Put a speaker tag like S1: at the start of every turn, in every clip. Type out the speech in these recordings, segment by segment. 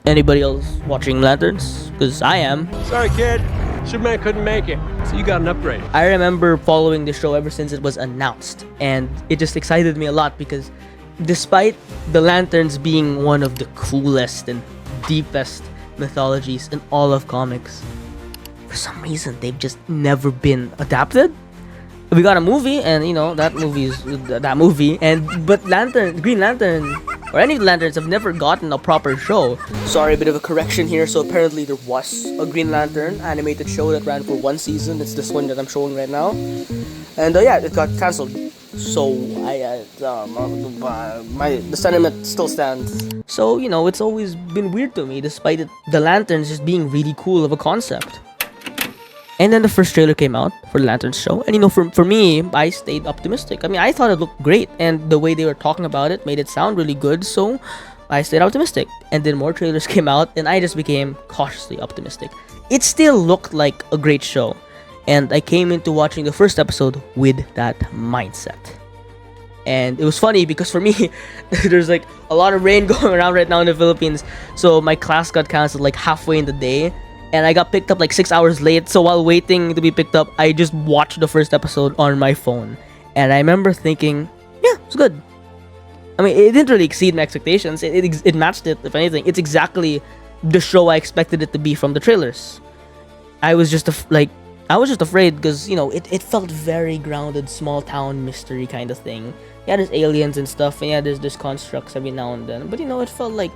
S1: Anybody else watching Lanterns? Because I am.
S2: Sorry, kid. Superman couldn't make it, so you got an upgrade.
S1: I remember following the show ever since it was announced, and it just excited me a lot because despite the Lanterns being one of the coolest and deepest mythologies in all of comics, for some reason they've just never been adapted. We got a movie, and you know that movie is that movie, but Green Lantern, or any of the Lanterns have never gotten a proper show. Sorry, a bit of a correction here. So apparently there was a Green Lantern animated show that ran for one season. It's this one that I'm showing right now, and yeah, it got cancelled. So the sentiment still stands. So you know, it's always been weird to me, despite the Lanterns just being really cool of a concept. And then the first trailer came out for the Lanterns show, and you know, for me, I stayed optimistic. I mean, I thought it looked great, and the way they were talking about it made it sound really good, so I stayed optimistic. And then more trailers came out, and I just became cautiously optimistic. It still looked like a great show, and I came into watching the first episode with that mindset. And it was funny because for me, there's like a lot of rain going around right now in the Philippines, so my class got cancelled like halfway in the day. And I got picked up like 6 hours late, so while waiting to be picked up, I just watched the first episode on my phone. And I remember thinking, yeah, it's good. I mean, it didn't really exceed my expectations. It matched it, if anything. It's exactly the show I expected it to be from the trailers. I was just afraid because, you know, it felt very grounded, small town mystery kind of thing. Yeah, there's aliens and stuff, and yeah, there's constructs every now and then. But, you know, it felt like,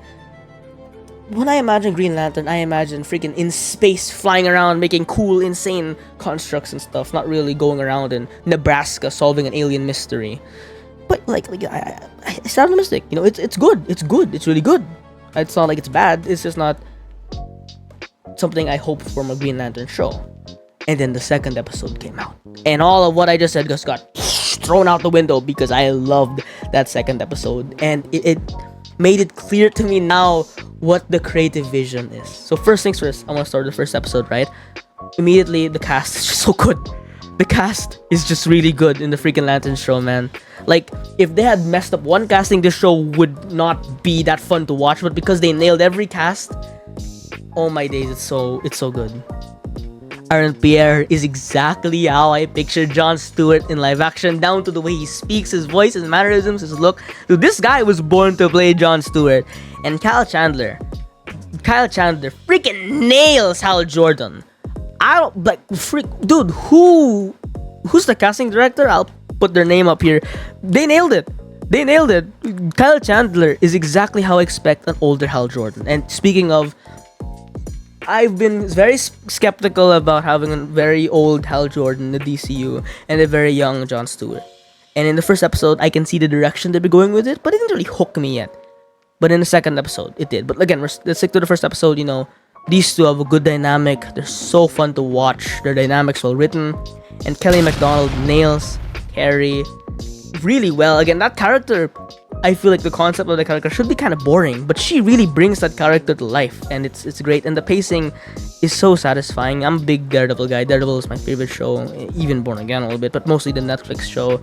S1: when I imagine Green Lantern, I imagine freaking in space, flying around, making cool, insane constructs and stuff. Not really going around in Nebraska solving an alien mystery. But I sound optimistic. You know, it's good. It's good. It's really good. It's not like it's bad. It's just not something I hoped from a Green Lantern show. And then the second episode came out, and all of what I just said just got thrown out the window because I loved that second episode, and it made it clear to me now what the creative vision is. So first things first, I want to start the first episode, right? Immediately, the cast is just so good. The cast is just really good in the freaking Lantern show, man. Like, if they had messed up one casting, this show would not be that fun to watch. But because they nailed every cast, oh my days, it's so good. Aaron Pierre is exactly how I pictured Jon Stewart in live action, down to the way he speaks, his voice, his mannerisms, his look. Dude, this guy was born to play Jon Stewart. And Kyle Chandler freaking nails Hal Jordan. Dude, who's the casting director? I'll put their name up here. They nailed it. Kyle Chandler is exactly how I expect an older Hal Jordan. And speaking of, I've been very skeptical about having a very old Hal Jordan in the DCU and a very young Jon Stewart. And in the first episode, I can see the direction they'll be going with it, but it didn't really hook me yet. But in the second episode, it did. But again, let's stick to the first episode. You know, these two have a good dynamic. They're so fun to watch. Their dynamics well written. And Kelly MacDonald nails Carrie really well. Again, that character, I feel like the concept of the character should be kind of boring, but she really brings that character to life, and it's great. And the pacing is so satisfying. I'm a big Daredevil guy. Daredevil is my favorite show, even Born Again a little bit, but mostly the Netflix show.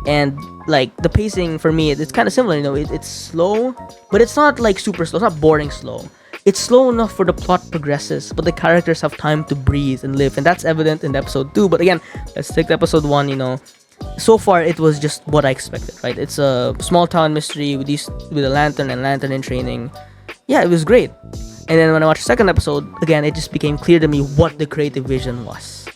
S1: And like the pacing for me, it's kind of similar. You know, it's slow, but it's not like super slow. It's not boring slow. It's slow enough for the plot progresses, but the characters have time to breathe and live, and that's evident in episode 2. But again, let's take episode 1. You know, so far it was just what I expected, right? It's a small town mystery with a lantern and lantern in training. Yeah, it was great. And then when I watched the second episode, again, it just became clear to me what the creative vision was.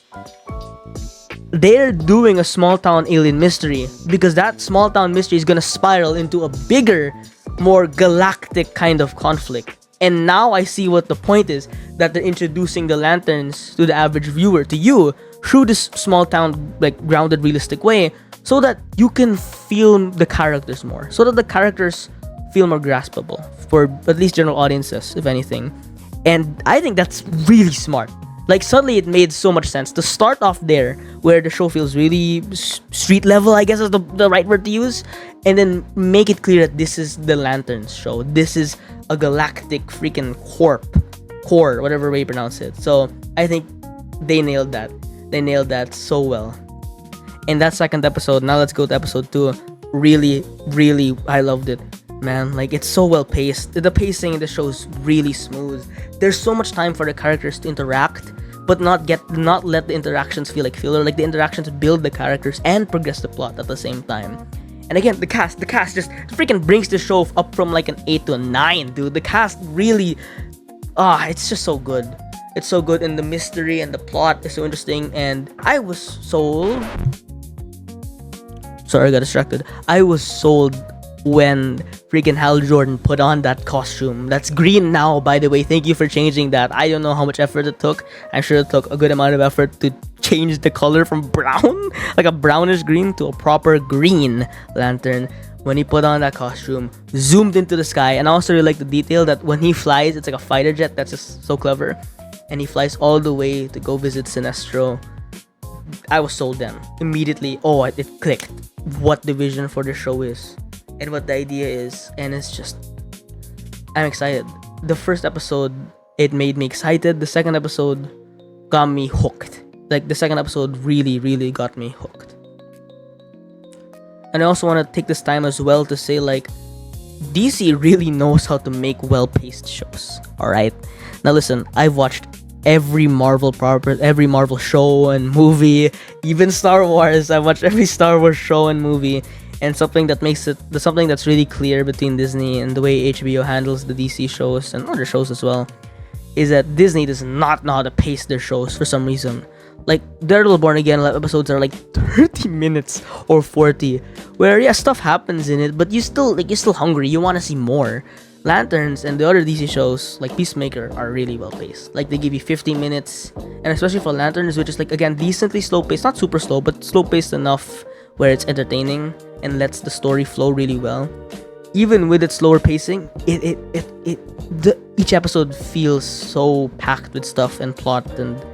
S1: They're doing a small town alien mystery because that small town mystery is gonna spiral into a bigger, more galactic kind of conflict. And now I see what the point is, that they're introducing the lanterns to the average viewer, to you, through this small town, like, grounded, realistic way, so that you can feel the characters more, so that the characters feel more graspable for at least general audiences, if anything. And I think that's really smart. Like, suddenly it made so much sense to start off there, where the show feels really street level, I guess is the right word to use, and then make it clear that this is the Lanterns show. This is a galactic freaking core, whatever way you pronounce it. So I think they nailed that. They nailed that so well. And that second episode, now let's go to episode 2. Really, really, I loved it. man. Like, it's so well paced. The pacing in the show is really smooth. There's so much time for the characters to interact, but not let the interactions feel like filler. Like, the interactions build the characters and progress the plot at the same time. And again, the cast just freaking brings the show up from like an 8 to a 9, dude. The cast really, it's just so good. It's so good, and the mystery and the plot is so interesting. And I was sold. Sorry, I got distracted. I was sold when freaking Hal Jordan put on that costume. That's green now, by the way. Thank you for changing that. I don't know how much effort it took. I'm sure it took a good amount of effort to change the color from brown, like a brownish green, to a proper green Lantern. When he put on that costume, zoomed into the sky, and I also really like the detail that when he flies, it's like a fighter jet. That's just so clever. And he flies all the way to go visit Sinestro. I was sold then immediately. It clicked what the vision for the show is and what the idea is, and it's just, I'm excited. The first episode, it made me excited. The second episode got me hooked. Like, the second episode really got me hooked. And I also want to take this time as well to say, like, DC really knows how to make well-paced shows. Alright? Now listen, I've watched every Marvel show and movie, even Star Wars. I've watched every Star Wars show and movie. And something that's really clear between Disney and the way HBO handles the DC shows and other shows as well is that Disney does not know how to pace their shows for some reason. Like, Daredevil Born Again episodes are like 30 minutes or 40, where stuff happens in it, but you're still hungry. You want to see more. Lanterns and the other DC shows like Peacemaker are really well paced. Like, they give you 15 minutes, and especially for Lanterns, which is like, again, decently slow paced, not super slow, but slow paced enough where it's entertaining and lets the story flow really well. Even with its slower pacing, each episode feels so packed with stuff and plot, and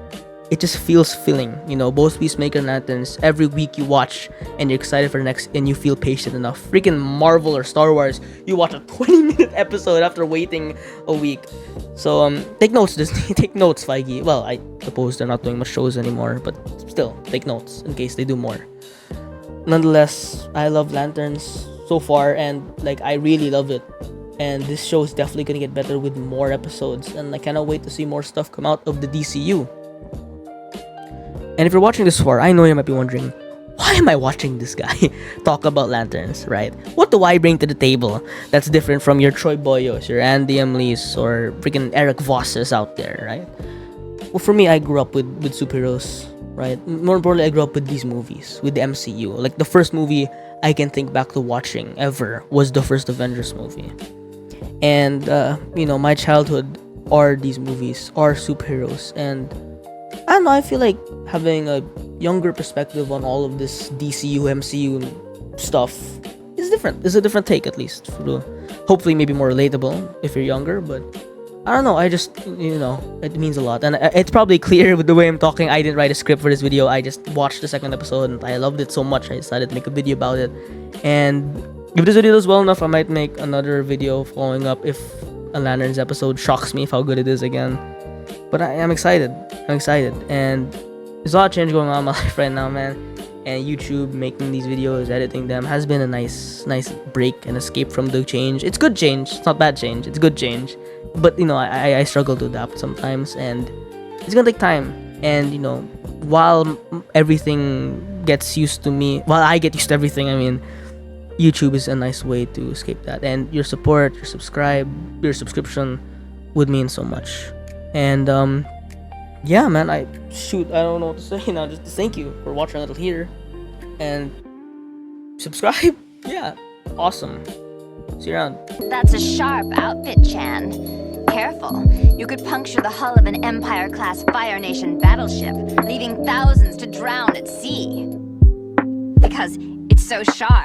S1: it just feels filling. You know, both Peacemaker and Lanterns, every week you watch and you're excited for the next, and you feel patient enough. Freaking Marvel or Star Wars, you watch a 20-minute episode after waiting a week. So take notes, Disney. Take notes, Feige. Well, I suppose they're not doing much shows anymore, but still, take notes in case they do more. Nonetheless, I love Lanterns so far, and like, I really love it. And this show is definitely gonna get better with more episodes, and I cannot wait to see more stuff come out of the DCU. And if you're watching this far, I know you might be wondering, why am I watching this guy talk about Lanterns, right? What do I bring to the table that's different from your Troy Boyos, your Andy M. Lees, or freaking Eric Vosses out there, right? Well, for me, I grew up with superheroes, right? More importantly, I grew up with these movies, with the MCU. Like, the first movie I can think back to watching ever was the first Avengers movie. And, my childhood are these movies, are superheroes. And I don't know, I feel like having a younger perspective on all of this DCU, MCU stuff is different. It's a different take, at least. Hopefully, maybe more relatable if you're younger, but I don't know, I just, it means a lot. And it's probably clear with the way I'm talking. I didn't write a script for this video. I just watched the second episode and I loved it so much, I decided to make a video about it. And if this video does well enough, I might make another video following up if a Lanterns episode shocks me, if how good it is again. But I'm excited. And there's a lot of change going on in my life right now, man. And YouTube, making these videos, editing them, has been a nice break and escape from the change. It's good change. It's not bad change. It's good change. But, I struggle to adapt sometimes, and it's gonna take time. And, while everything gets used to me, while I get used to everything, YouTube is a nice way to escape that. And your support, your subscription would mean so much. And, yeah, man, I don't know what to say now. Just thank you for watching until here. And subscribe. Yeah, awesome. See you around.
S3: That's a sharp outfit, Chan. Careful, you could puncture the hull of an Empire-class Fire Nation battleship, leaving thousands to drown at sea. Because it's so sharp.